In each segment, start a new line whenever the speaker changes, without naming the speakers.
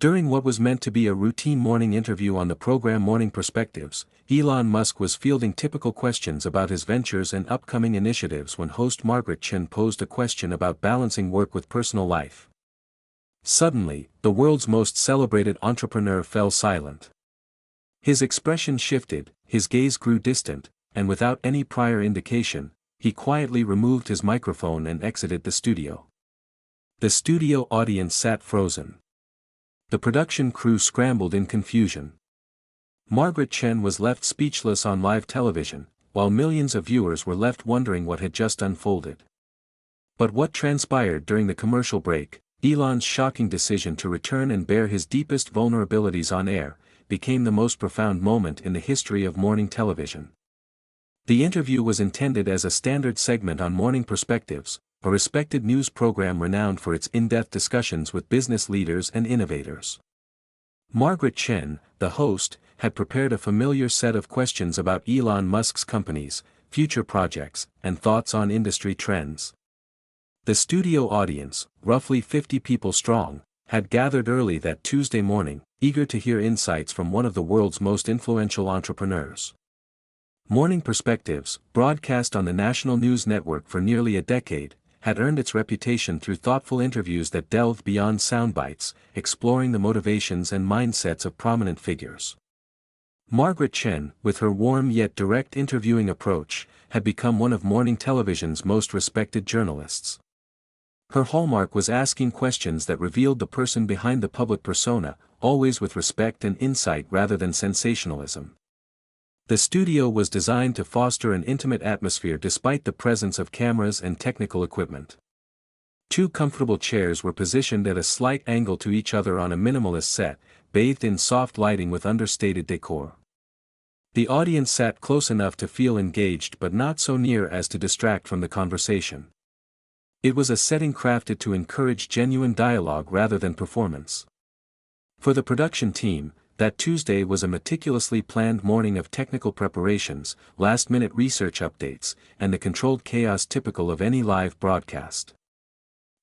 During what was meant to be a routine morning interview on the program Morning Perspectives, Elon Musk was fielding typical questions about his ventures and upcoming initiatives when host Margaret Chen posed a question about balancing work with personal life. Suddenly, the world's most celebrated entrepreneur fell silent. His expression shifted, his gaze grew distant, and without any prior indication, he quietly removed his microphone and exited the studio. The studio audience sat frozen. The production crew scrambled in confusion. Margaret Chen was left speechless on live television, while millions of viewers were left wondering what had just unfolded. But what transpired during the commercial break, Elon's shocking decision to return and bare his deepest vulnerabilities on air, became the most profound moment in the history of morning television. The interview was intended as a standard segment on Morning Perspectives, a respected news program renowned for its in-depth discussions with business leaders and innovators. Margaret Chen, the host, had prepared a familiar set of questions about Elon Musk's companies, future projects, and thoughts on industry trends. The studio audience, roughly 50 people strong, had gathered early that Tuesday morning, eager to hear insights from one of the world's most influential entrepreneurs. Morning Perspectives, broadcast on the national news network for nearly a decade, had earned its reputation through thoughtful interviews that delved beyond soundbites, exploring the motivations and mindsets of prominent figures. Margaret Chen, with her warm yet direct interviewing approach, had become one of morning television's most respected journalists. Her hallmark was asking questions that revealed the person behind the public persona, always with respect and insight rather than sensationalism. The studio was designed to foster an intimate atmosphere despite the presence of cameras and technical equipment. Two comfortable chairs were positioned at a slight angle to each other on a minimalist set, bathed in soft lighting with understated decor. The audience sat close enough to feel engaged but not so near as to distract from the conversation. It was a setting crafted to encourage genuine dialogue rather than performance. For the production team, that Tuesday was a meticulously planned morning of technical preparations, last-minute research updates, and the controlled chaos typical of any live broadcast.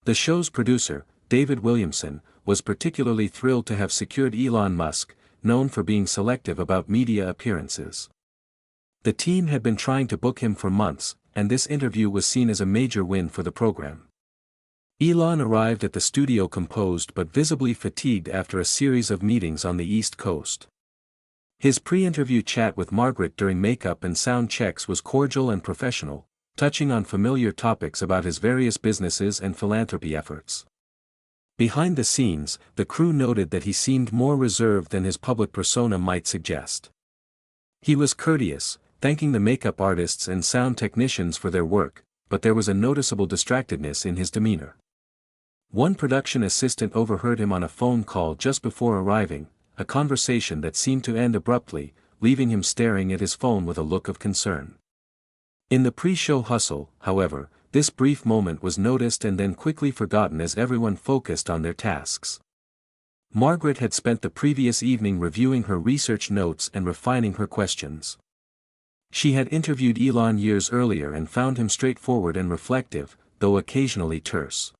The show's producer, David Williamson, was particularly thrilled to have secured Elon Musk, known for being selective about media appearances. The team had been trying to book him for months, and this interview was seen as a major win for the program. Elon arrived at the studio composed but visibly fatigued after a series of meetings on the East Coast. His pre-interview chat with Margaret during makeup and sound checks was cordial and professional, touching on familiar topics about his various businesses and philanthropy efforts. Behind the scenes, the crew noted that he seemed more reserved than his public persona might suggest. He was courteous, thanking the makeup artists and sound technicians for their work, but there was a noticeable distractedness in his demeanor. One production assistant overheard him on a phone call just before arriving, a conversation that seemed to end abruptly, leaving him staring at his phone with a look of concern. In the pre-show hustle, however, this brief moment was noticed and then quickly forgotten as everyone focused on their tasks. Margaret had spent the previous evening reviewing her research notes and refining her questions. She had interviewed Elon years earlier and found him straightforward and reflective, though occasionally terse.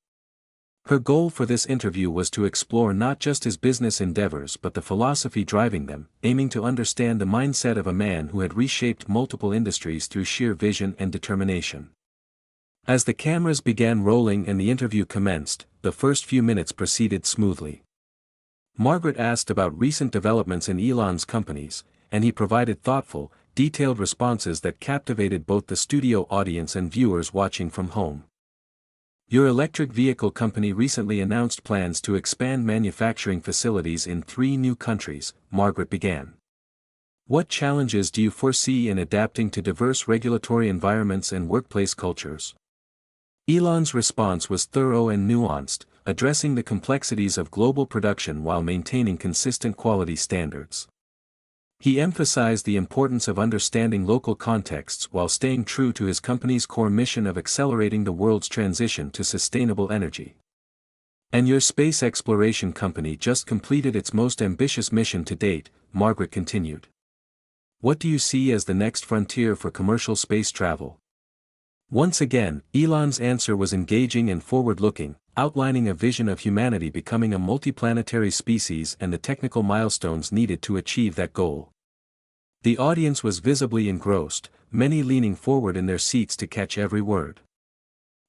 Her goal for this interview was to explore not just his business endeavors but the philosophy driving them, aiming to understand the mindset of a man who had reshaped multiple industries through sheer vision and determination. As the cameras began rolling and the interview commenced, the first few minutes proceeded smoothly. Margaret asked about recent developments in Elon's companies, and he provided thoughtful, detailed responses that captivated both the studio audience and viewers watching from home. Your electric vehicle company recently announced plans to expand manufacturing facilities in 3 new countries, Margaret began. What challenges do you foresee in adapting to diverse regulatory environments and workplace cultures? Elon's response was thorough and nuanced, addressing the complexities of global production while maintaining consistent quality standards. He emphasized the importance of understanding local contexts while staying true to his company's core mission of accelerating the world's transition to sustainable energy. And your space exploration company just completed its most ambitious mission to date, Margaret continued. What do you see as the next frontier for commercial space travel? Once again, Elon's answer was engaging and forward-looking, outlining a vision of humanity becoming a multiplanetary species and the technical milestones needed to achieve that goal. The audience was visibly engrossed, many leaning forward in their seats to catch every word.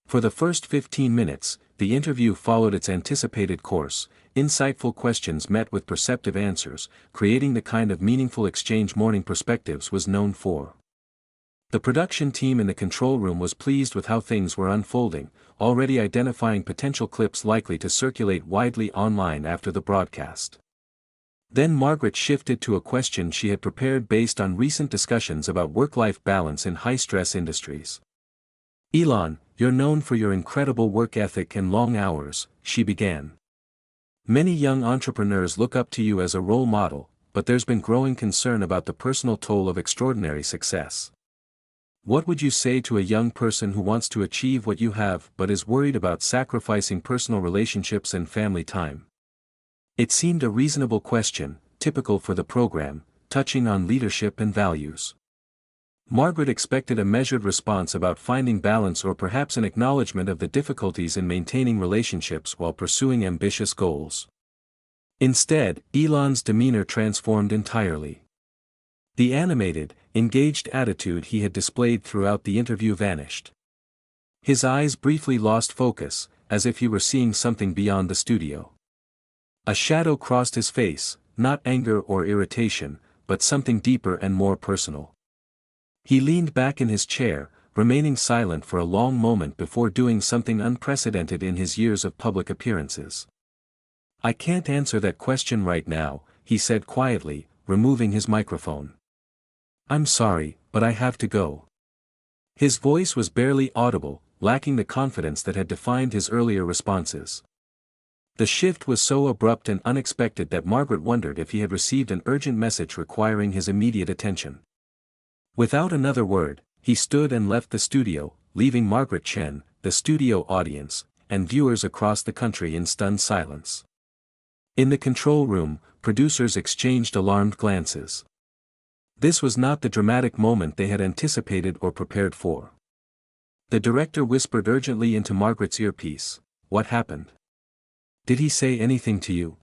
For the first 15 minutes, the interview followed its anticipated course. Insightful questions met with perceptive answers, creating the kind of meaningful exchange Morning Perspectives was known for. The production team in the control room was pleased with how things were unfolding, already identifying potential clips likely to circulate widely online after the broadcast. Then Margaret shifted to a question she had prepared based on recent discussions about work-life balance in high-stress industries. "Elon, you're known for your incredible work ethic and long hours," she began. "Many young entrepreneurs look up to you as a role model, but there's been growing concern about the personal toll of extraordinary success. What would you say to a young person who wants to achieve what you have but is worried about sacrificing personal relationships and family time?" It seemed a reasonable question, typical for the program, touching on leadership and values. Margaret expected a measured response about finding balance or perhaps an acknowledgement of the difficulties in maintaining relationships while pursuing ambitious goals. Instead, Elon's demeanor transformed entirely. The animated, engaged attitude he had displayed throughout the interview vanished. His eyes briefly lost focus, as if he were seeing something beyond the studio. A shadow crossed his face, not anger or irritation, but something deeper and more personal. He leaned back in his chair, remaining silent for a long moment before doing something unprecedented in his years of public appearances. "I can't answer that question right now," he said quietly, removing his microphone. "I'm sorry, but I have to go." His voice was barely audible, lacking the confidence that had defined his earlier responses. The shift was so abrupt and unexpected that Margaret wondered if he had received an urgent message requiring his immediate attention. Without another word, he stood and left the studio, leaving Margaret Chen, the studio audience, and viewers across the country in stunned silence. In the control room, producers exchanged alarmed glances. This was not the dramatic moment they had anticipated or prepared for. The director whispered urgently into Margaret's earpiece, "What happened? Did he say anything to you?"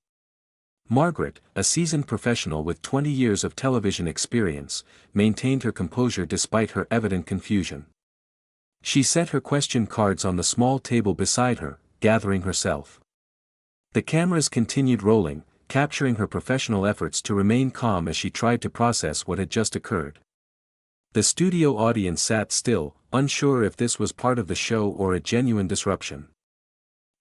Margaret, a seasoned professional with 20 years of television experience, maintained her composure despite her evident confusion. She set her question cards on the small table beside her, gathering herself. The cameras continued rolling, capturing her professional efforts to remain calm as she tried to process what had just occurred. The studio audience sat still, unsure if this was part of the show or a genuine disruption.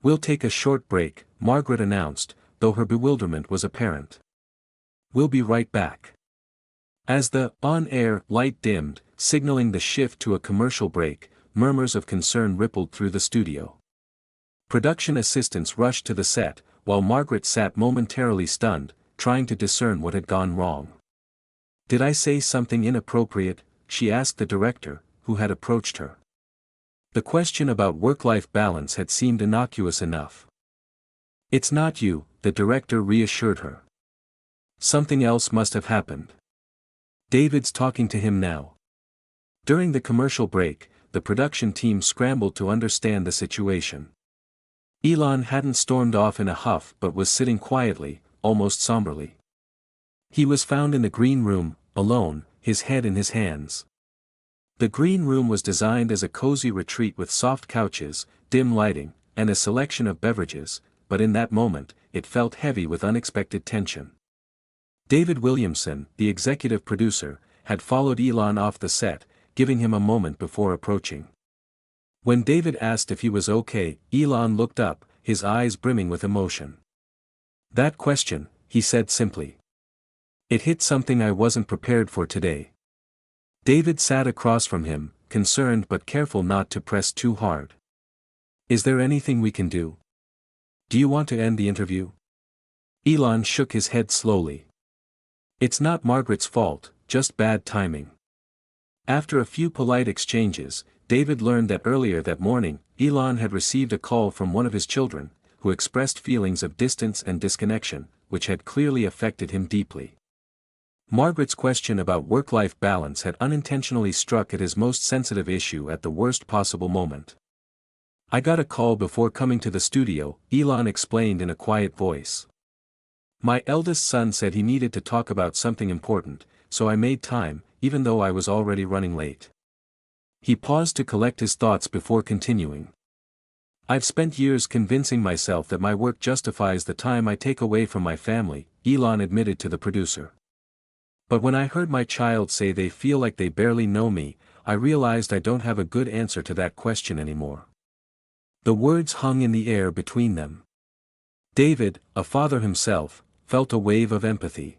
"We'll take a short break," Margaret announced, though her bewilderment was apparent. "We'll be right back." As the on-air light dimmed, signaling the shift to a commercial break, murmurs of concern rippled through the studio. Production assistants rushed to the set, while Margaret sat momentarily stunned, trying to discern what had gone wrong. "Did I say something inappropriate?" she asked the director, who had approached her. The question about work-life balance had seemed innocuous enough. "It's not you," the director reassured her. "Something else must have happened. David's talking to him now." During the commercial break, the production team scrambled to understand the situation. Elon hadn't stormed off in a huff but was sitting quietly, almost somberly. He was found in the green room, alone, his head in his hands. The green room was designed as a cozy retreat with soft couches, dim lighting, and a selection of beverages, but in that moment, it felt heavy with unexpected tension. David Williamson, the executive producer, had followed Elon off the set, giving him a moment before approaching. When David asked if he was okay, Elon looked up, his eyes brimming with emotion. "That question," he said simply. "It hit something I wasn't prepared for today." David sat across from him, concerned but careful not to press too hard. "Is there anything we can do? Do you want to end the interview?" Elon shook his head slowly. "It's not Margaret's fault, just bad timing." After a few polite exchanges, David learned that earlier that morning, Elon had received a call from one of his children, who expressed feelings of distance and disconnection, which had clearly affected him deeply. Margaret's question about work-life balance had unintentionally struck at his most sensitive issue at the worst possible moment. "I got a call before coming to the studio," Elon explained in a quiet voice. "My eldest son said he needed to talk about something important, so I made time, even though I was already running late." He paused to collect his thoughts before continuing. "I've spent years convincing myself that my work justifies the time I take away from my family," Elon admitted to the producer. "But when I heard my child say they feel like they barely know me, I realized I don't have a good answer to that question anymore." The words hung in the air between them. David, a father himself, felt a wave of empathy.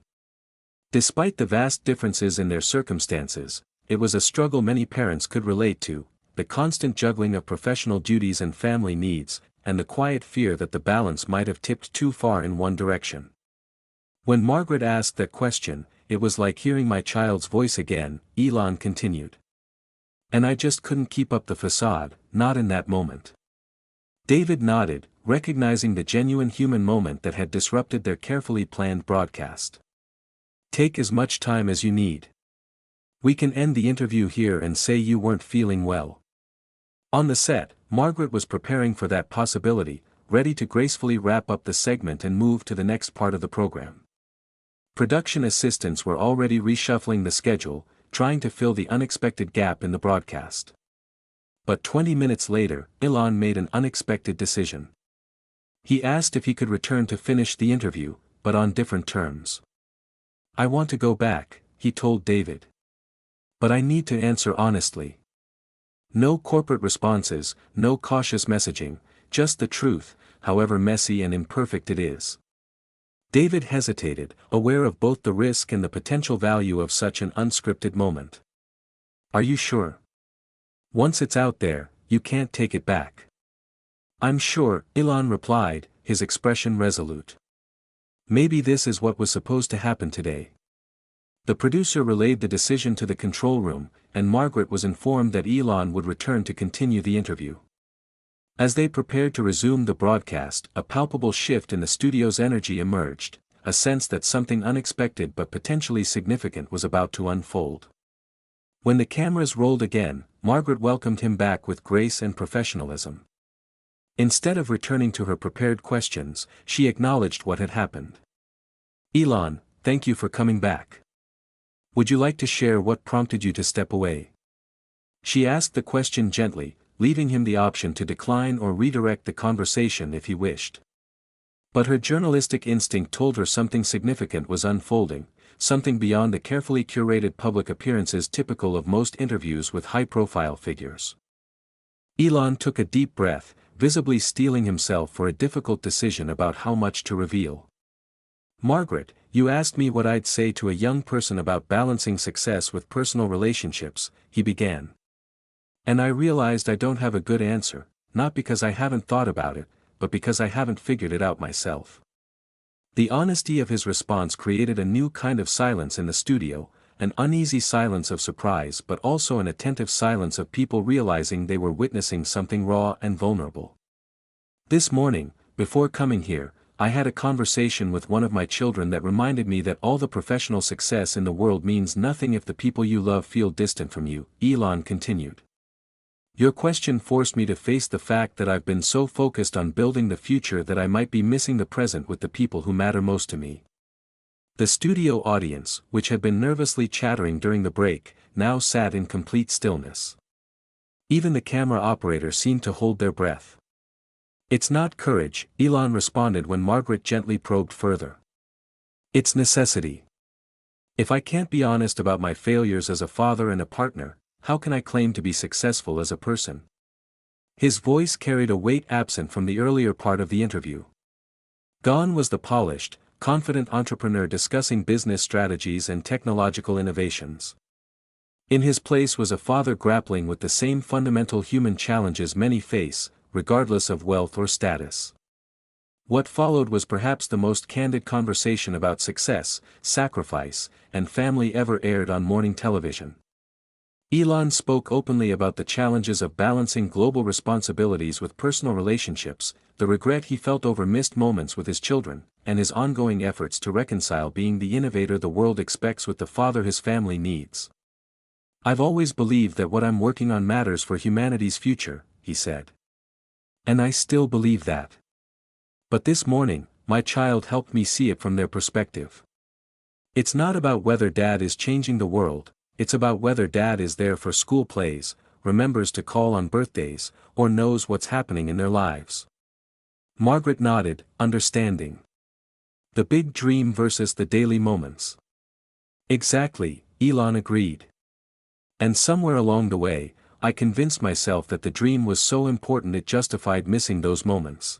Despite the vast differences in their circumstances, it was a struggle many parents could relate to: the constant juggling of professional duties and family needs, and the quiet fear that the balance might have tipped too far in one direction. When Margaret asked that question, it was like hearing my child's voice again, Elon continued. "And I just couldn't keep up the facade, not in that moment." David nodded, recognizing the genuine human moment that had disrupted their carefully planned broadcast. "Take as much time as you need. We can end the interview here and say you weren't feeling well." On the set, Margaret was preparing for that possibility, ready to gracefully wrap up the segment and move to the next part of the program. Production assistants were already reshuffling the schedule, trying to fill the unexpected gap in the broadcast. But 20 minutes later, Elon made an unexpected decision. He asked if he could return to finish the interview, but on different terms. "I want to go back," he told David. "But I need to answer honestly. No corporate responses, no cautious messaging, just the truth, however messy and imperfect it is." David hesitated, aware of both the risk and the potential value of such an unscripted moment. "Are you sure? Once it's out there, you can't take it back." "I'm sure," Elon replied, his expression resolute. "Maybe this is what was supposed to happen today." The producer relayed the decision to the control room, and Margaret was informed that Elon would return to continue the interview. As they prepared to resume the broadcast, a palpable shift in the studio's energy emerged, a sense that something unexpected but potentially significant was about to unfold. When the cameras rolled again, Margaret welcomed him back with grace and professionalism. Instead of returning to her prepared questions, she acknowledged what had happened. "Elon, thank you for coming back. Would you like to share what prompted you to step away?" She asked the question gently, leaving him the option to decline or redirect the conversation if he wished. But her journalistic instinct told her something significant was unfolding, something beyond the carefully curated public appearances typical of most interviews with high-profile figures. Elon took a deep breath, visibly steeling himself for a difficult decision about how much to reveal. "Margaret, you asked me what I'd say to a young person about balancing success with personal relationships," he began. "And I realized I don't have a good answer, not because I haven't thought about it, but because I haven't figured it out myself." The honesty of his response created a new kind of silence in the studio, an uneasy silence of surprise but also an attentive silence of people realizing they were witnessing something raw and vulnerable. "This morning, before coming here, I had a conversation with one of my children that reminded me that all the professional success in the world means nothing if the people you love feel distant from you," Elon continued. "Your question forced me to face the fact that I've been so focused on building the future that I might be missing the present with the people who matter most to me." The studio audience, which had been nervously chattering during the break, now sat in complete stillness. Even the camera operator seemed to hold their breath. "It's not courage," Elon responded when Margaret gently probed further. "It's necessity. If I can't be honest about my failures as a father and a partner, how can I claim to be successful as a person?" His voice carried a weight absent from the earlier part of the interview. Gone was the polished, confident entrepreneur discussing business strategies and technological innovations. In his place was a father grappling with the same fundamental human challenges many face, regardless of wealth or status. What followed was perhaps the most candid conversation about success, sacrifice, and family ever aired on morning television. Elon spoke openly about the challenges of balancing global responsibilities with personal relationships, the regret he felt over missed moments with his children, and his ongoing efforts to reconcile being the innovator the world expects with the father his family needs. "I've always believed that what I'm working on matters for humanity's future," he said. "And I still believe that. But this morning, my child helped me see it from their perspective. It's not about whether Dad is changing the world, it's about whether Dad is there for school plays, remembers to call on birthdays, or knows what's happening in their lives." Margaret nodded, understanding. The big dream versus the daily moments. "Exactly," Elon agreed. "And somewhere along the way, I convinced myself that the dream was so important it justified missing those moments.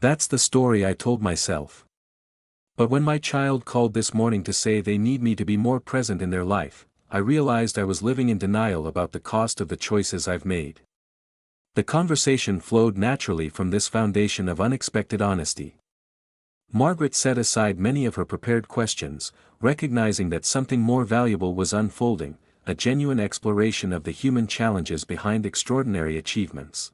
That's the story I told myself. But when my child called this morning to say they need me to be more present in their life, I realized I was living in denial about the cost of the choices I've made." The conversation flowed naturally from this foundation of unexpected honesty. Margaret set aside many of her prepared questions, recognizing that something more valuable was unfolding, a genuine exploration of the human challenges behind extraordinary achievements.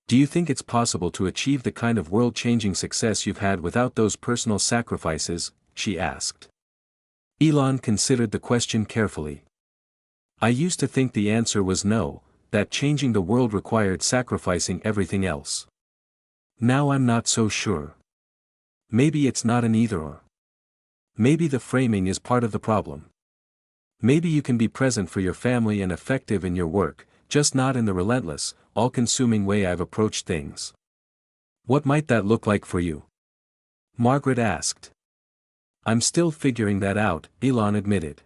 "Do you think it's possible to achieve the kind of world-changing success you've had without those personal sacrifices?" she asked. Elon considered the question carefully. "I used to think the answer was no, that changing the world required sacrificing everything else. Now I'm not so sure. Maybe it's not an either-or. Maybe the framing is part of the problem. Maybe you can be present for your family and effective in your work, just not in the relentless, all-consuming way I've approached things." "What might that look like for you?" Margaret asked. "I'm still figuring that out," Elon admitted.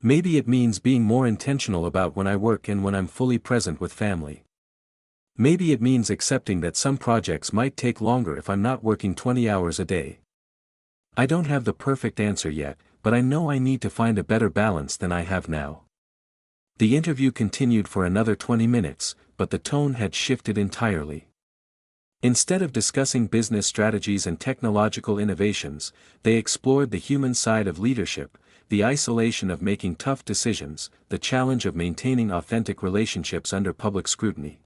"Maybe it means being more intentional about when I work and when I'm fully present with family. Maybe it means accepting that some projects might take longer if I'm not working 20 hours a day. I don't have the perfect answer yet, but I know I need to find a better balance than I have now." The interview continued for another 20 minutes, but the tone had shifted entirely. Instead of discussing business strategies and technological innovations, they explored the human side of leadership, the isolation of making tough decisions, the challenge of maintaining authentic relationships under public scrutiny,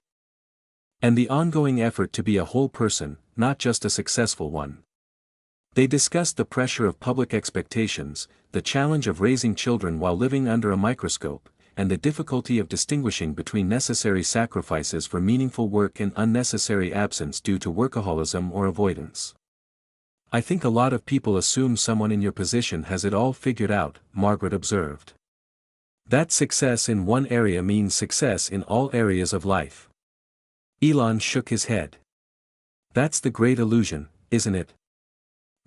and the ongoing effort to be a whole person, not just a successful one. They discussed the pressure of public expectations, the challenge of raising children while living under a microscope, and the difficulty of distinguishing between necessary sacrifices for meaningful work and unnecessary absence due to workaholism or avoidance. "I think a lot of people assume someone in your position has it all figured out," Margaret observed. "That success in one area means success in all areas of life." Elon shook his head. "That's the great illusion, isn't it?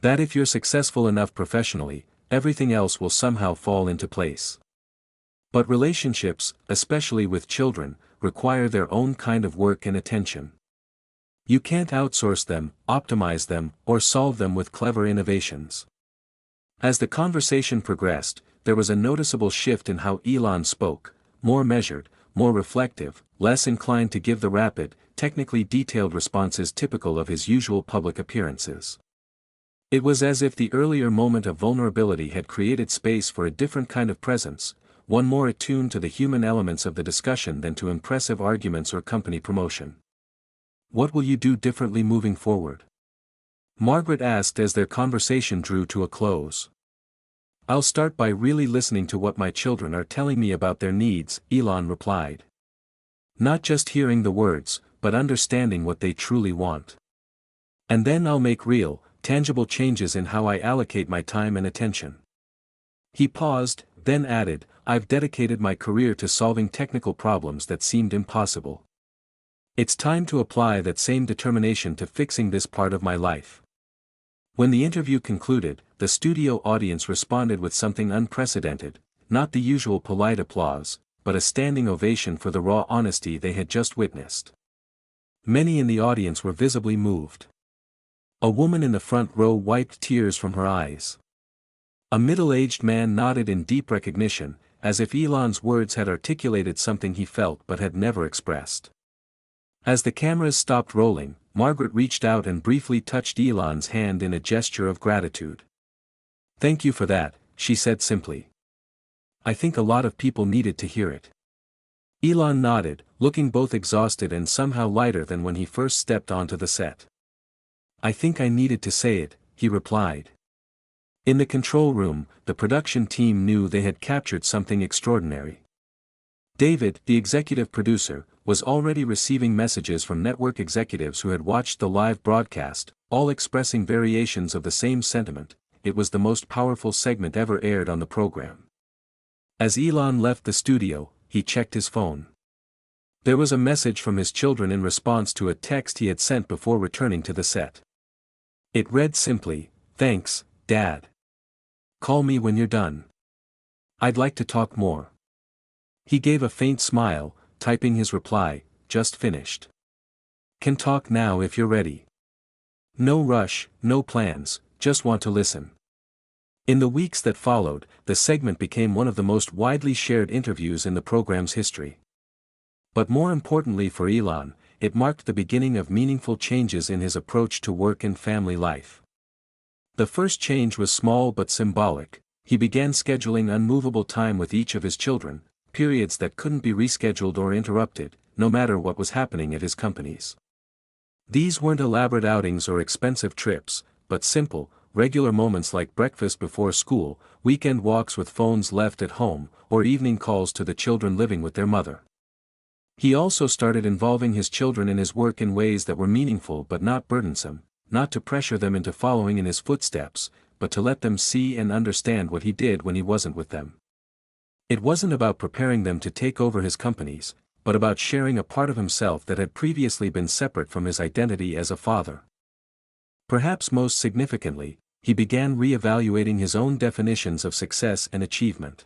That if you're successful enough professionally, everything else will somehow fall into place. But relationships, especially with children, require their own kind of work and attention. You can't outsource them, optimize them, or solve them with clever innovations." As the conversation progressed, there was a noticeable shift in how Elon spoke, more measured, more reflective, less inclined to give the rapid, technically detailed responses typical of his usual public appearances. It was as if the earlier moment of vulnerability had created space for a different kind of presence, one more attuned to the human elements of the discussion than to impressive arguments or company promotion. "What will you do differently moving forward?" Margaret asked as their conversation drew to a close. "I'll start by really listening to what my children are telling me about their needs," Elon replied. "Not just hearing the words, but understanding what they truly want. And then I'll make real, tangible changes in how I allocate my time and attention." He paused, then added, "I've dedicated my career to solving technical problems that seemed impossible. It's time to apply that same determination to fixing this part of my life." When the interview concluded, the studio audience responded with something unprecedented, not the usual polite applause, but a standing ovation for the raw honesty they had just witnessed. Many in the audience were visibly moved. A woman in the front row wiped tears from her eyes. A middle-aged man nodded in deep recognition, as if Elon's words had articulated something he felt but had never expressed. As the cameras stopped rolling, Margaret reached out and briefly touched Elon's hand in a gesture of gratitude. "Thank you for that," she said simply. "I think a lot of people needed to hear it." Elon nodded, looking both exhausted and somehow lighter than when he first stepped onto the set. "I think I needed to say it," he replied. In the control room, the production team knew they had captured something extraordinary. David, the executive producer, was already receiving messages from network executives who had watched the live broadcast, all expressing variations of the same sentiment. It was the most powerful segment ever aired on the program. As Elon left the studio, he checked his phone. There was a message from his children in response to a text he had sent before returning to the set. It read simply, "Thanks, Dad. Call me when you're done. I'd like to talk more." He gave a faint smile, typing his reply, "Just finished. Can talk now if you're ready. No rush, no plans, just want to listen." In the weeks that followed, the segment became one of the most widely shared interviews in the program's history. But more importantly for Elon, it marked the beginning of meaningful changes in his approach to work and family life. The first change was small but symbolic. He began scheduling unmovable time with each of his children, periods that couldn't be rescheduled or interrupted, no matter what was happening at his companies. These weren't elaborate outings or expensive trips, but simple, regular moments like breakfast before school, weekend walks with phones left at home, or evening calls to the children living with their mother. He also started involving his children in his work in ways that were meaningful but not burdensome, not to pressure them into following in his footsteps, but to let them see and understand what he did when he wasn't with them. It wasn't about preparing them to take over his companies, but about sharing a part of himself that had previously been separate from his identity as a father. Perhaps most significantly, he began re-evaluating his own definitions of success and achievement.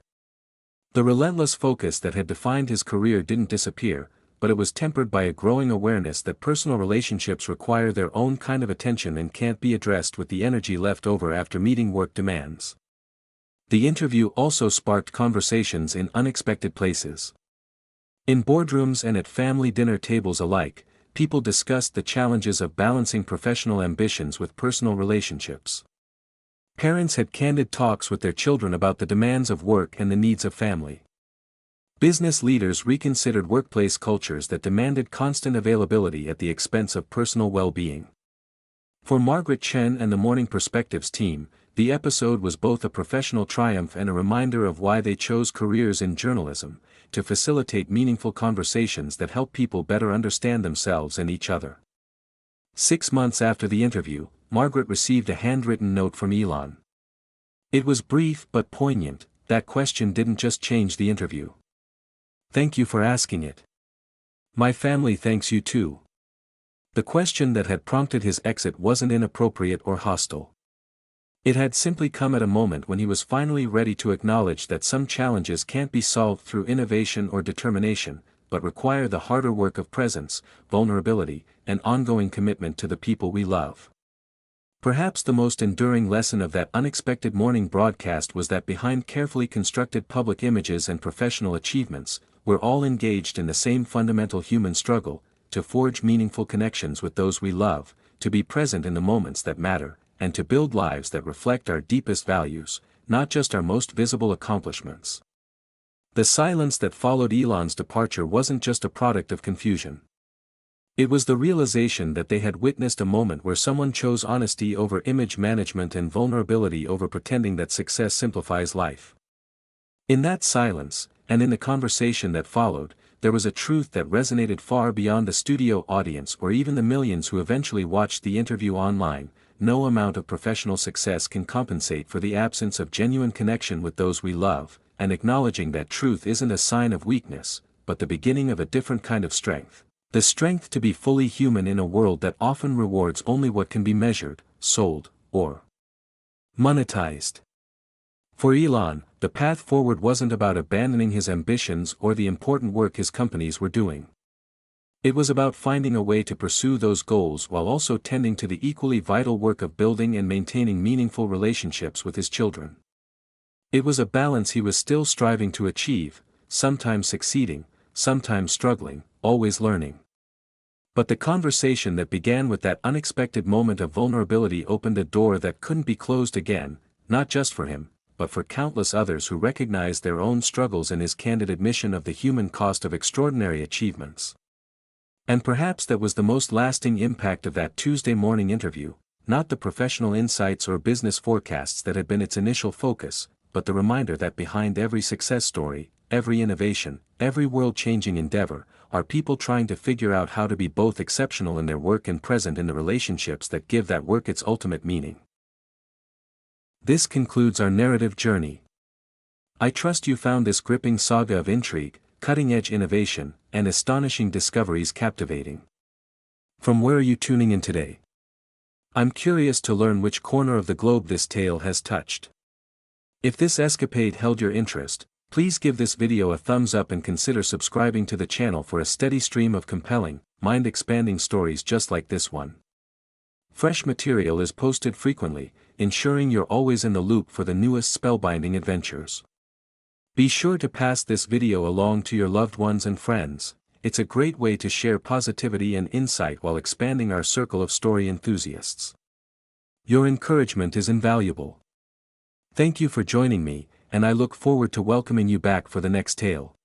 The relentless focus that had defined his career didn't disappear, but it was tempered by a growing awareness that personal relationships require their own kind of attention and can't be addressed with the energy left over after meeting work demands. The interview also sparked conversations in unexpected places. In boardrooms and at family dinner tables alike, people discussed the challenges of balancing professional ambitions with personal relationships. Parents had candid talks with their children about the demands of work and the needs of family. Business leaders reconsidered workplace cultures that demanded constant availability at the expense of personal well-being. For Margaret Chen and the Morning Perspectives team, the episode was both a professional triumph and a reminder of why they chose careers in journalism, to facilitate meaningful conversations that help people better understand themselves and each other. 6 months after the interview, Margaret received a handwritten note from Elon. It was brief but poignant. That question didn't just change the interview. "Thank you for asking it. My family thanks you too." The question that had prompted his exit wasn't inappropriate or hostile. It had simply come at a moment when he was finally ready to acknowledge that some challenges can't be solved through innovation or determination, but require the harder work of presence, vulnerability, and ongoing commitment to the people we love. Perhaps the most enduring lesson of that unexpected morning broadcast was that behind carefully constructed public images and professional achievements, we're all engaged in the same fundamental human struggle, to forge meaningful connections with those we love, to be present in the moments that matter, and to build lives that reflect our deepest values, not just our most visible accomplishments. The silence that followed Elon's departure wasn't just a product of confusion. It was the realization that they had witnessed a moment where someone chose honesty over image management and vulnerability over pretending that success simplifies life. In that silence, and in the conversation that followed, there was a truth that resonated far beyond the studio audience or even the millions who eventually watched the interview online. No amount of professional success can compensate for the absence of genuine connection with those we love, and acknowledging that truth isn't a sign of weakness, but the beginning of a different kind of strength. The strength to be fully human in a world that often rewards only what can be measured, sold, or monetized. For Elon, the path forward wasn't about abandoning his ambitions or the important work his companies were doing. It was about finding a way to pursue those goals while also tending to the equally vital work of building and maintaining meaningful relationships with his children. It was a balance he was still striving to achieve, sometimes succeeding, sometimes struggling, always learning. But the conversation that began with that unexpected moment of vulnerability opened a door that couldn't be closed again, not just for him, but for countless others who recognized their own struggles in his candid admission of the human cost of extraordinary achievements. And perhaps that was the most lasting impact of that Tuesday morning interview, not the professional insights or business forecasts that had been its initial focus, but the reminder that behind every success story, every innovation, every world-changing endeavor, are people trying to figure out how to be both exceptional in their work and present in the relationships that give that work its ultimate meaning. This concludes our narrative journey. I trust you found this gripping saga of intrigue, cutting-edge innovation, and astonishing discoveries captivating. From where are you tuning in today? I'm curious to learn which corner of the globe this tale has touched. If this escapade held your interest, please give this video a thumbs up and consider subscribing to the channel for a steady stream of compelling, mind-expanding stories just like this one. Fresh material is posted frequently, ensuring you're always in the loop for the newest spellbinding adventures. Be sure to pass this video along to your loved ones and friends. It's a great way to share positivity and insight while expanding our circle of story enthusiasts. Your encouragement is invaluable. Thank you for joining me, and I look forward to welcoming you back for the next tale.